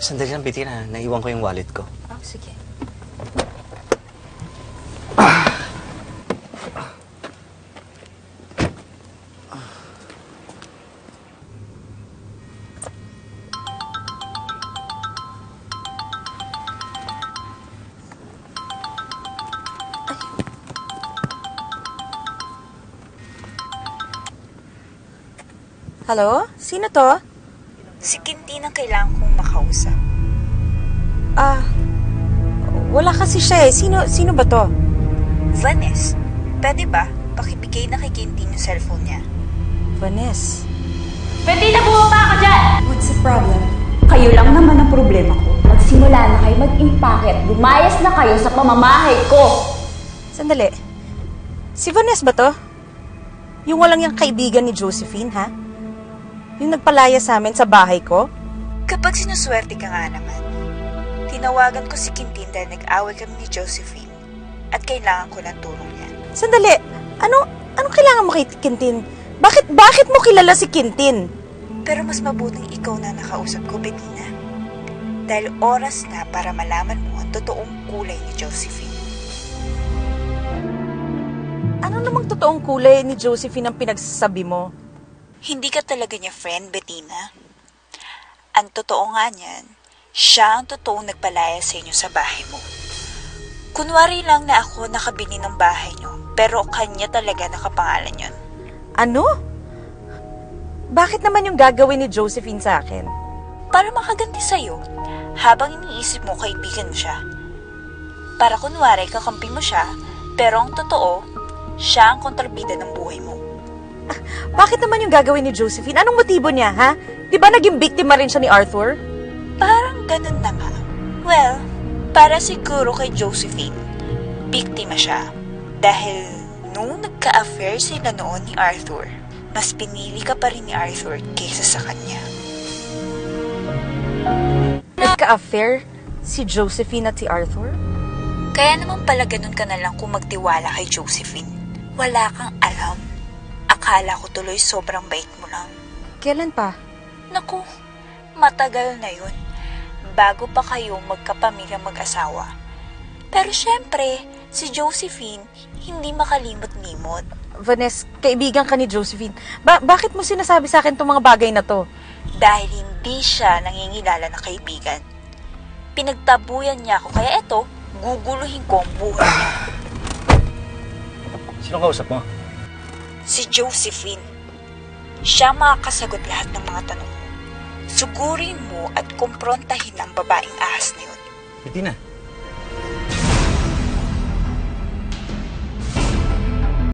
Sandali lang, Bettina. Naiwan ko yung wallet ko. Oh, sige. Hello? Sino to? Si Quintin ang kailangan kong makausap. Wala kasi siya eh. Sino ba to? Vanessa, pwede ba? Pakibigay na kay Quintin yung cellphone niya. Vanessa. Pwede na bumaba ka dyan! What's the problem? Kayo lang naman ang problema ko. Magsimula na kayo mag-impake at lumayas na kayo sa pamamahay ko! Sandali. Si Vanessa ba to? Yung walang yung kaibigan ni Josephine, ha? Yung nagpalaya sa amin sa bahay ko? Kapag sinuswerte ka nga naman, tinawagan ko si Quintin dahil nag-away kami ni Josephine at kailangan ko ng tulong niya. Sandali. Anong kailangan mo kay Quintin? Bakit mo kilala si Quintin? Pero mas mabuting ikaw na nakausap ko, Bettina. Dahil oras na para malaman mo ang totoong kulay ni Josephine. Ano namang totoong kulay ni Josephine ang pinagsasabi mo? Hindi ka talaga niya friend, Bettina. Ang totoo nga niyan, siya ang totoong nagpalaya sa inyo sa bahay mo. Kunwari lang na ako nakabili ng bahay niyo, pero kanya talaga nakapangalan yun. Ano? Bakit naman yung gagawin ni Josephine sa akin? Para makaganti sa'yo, habang iniisip mo kaibigan mo siya. Para kunwari kakampi mo siya, pero ang totoo, siya ang kontrabida ng buhay mo. Bakit naman yung gagawin ni Josephine? Anong motibo niya, ha? Di ba naging biktima rin siya ni Arthur? Parang ganun na nga. Well, para siguro kay Josephine, biktima siya. Dahil nung nagka-affair sila noon ni Arthur, mas pinili ka pa rin ni Arthur kaysa sa kanya. Nagka-affair si Josephine at si Arthur? Kaya naman pala ganun ka na lang kung magtiwala kay Josephine. Wala kang alam. Akala ko tuloy sobrang bait mo lang. Kailan pa? Naku, matagal na yun. Bago pa kayo magkapamilya mag-asawa. Pero syempre, si Josephine hindi makalimot-limot. Vanessa, kaibigan ka ni Josephine. Bakit mo sinasabi sa akin itong mga bagay na to? Dahil hindi siya nangingilala na kaibigan. Pinagtabuyan niya ako, kaya eto, guguluhin ko ang buhay niya. Sino kausap mo? Si Josephine. Siya makakasagot lahat ng mga tanong mo. Sugurin mo at kumprontahin ang babaeng ahas na yun. Bettina,